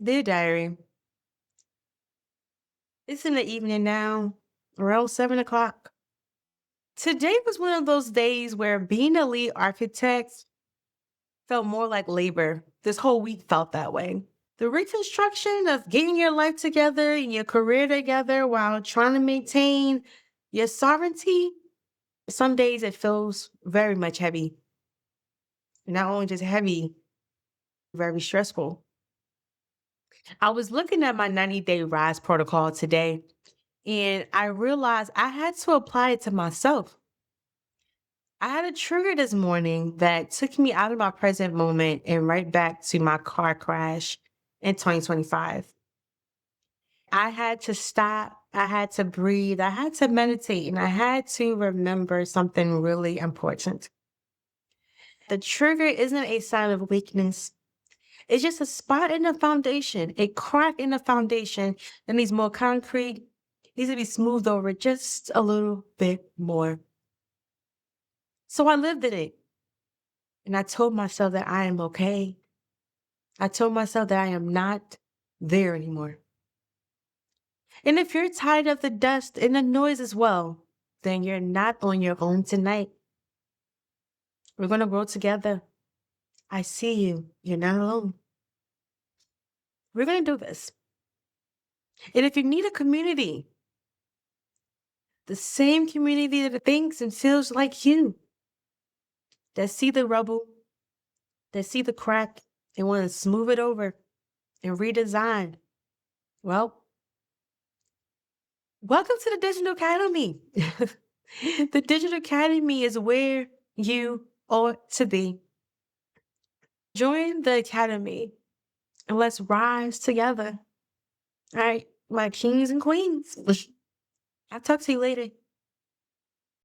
Dear Diary, it's in the evening now, around 7 o'clock. Today was one of those days where being a lead architect felt more like labor. This whole week felt that way. The reconstruction of getting your life together and your career together while trying to maintain your sovereignty, some days it feels very much heavy. Not only just heavy, very stressful. I was looking at my 90-day rise protocol today and I realized I had to apply it to myself. I had a trigger this morning that took me out of my present moment and right back to my car crash in 2025. I had to stop, I had to breathe, I had to meditate, and I had to remember something really important. The trigger isn't a sign of weakness. It's just a spot in the foundation, a crack in the foundation that needs more concrete, needs to be smoothed over just a little bit more. So I lived in it. And I told myself that I am okay. I told myself that I am not there anymore. And if you're tired of the dust and the noise as well, then you're not on your own tonight. We're going to grow together. I see you. You're not alone. We're going to do this. And if you need a community, the same community that thinks and feels like you, that see the rubble, that see the crack, and want to smooth it over and redesign, well, welcome to the Digital Academy. The Digital Academy is where you ought to be. Join the Academy and let's rise together. All right, my kings and queens. I'll talk to you later.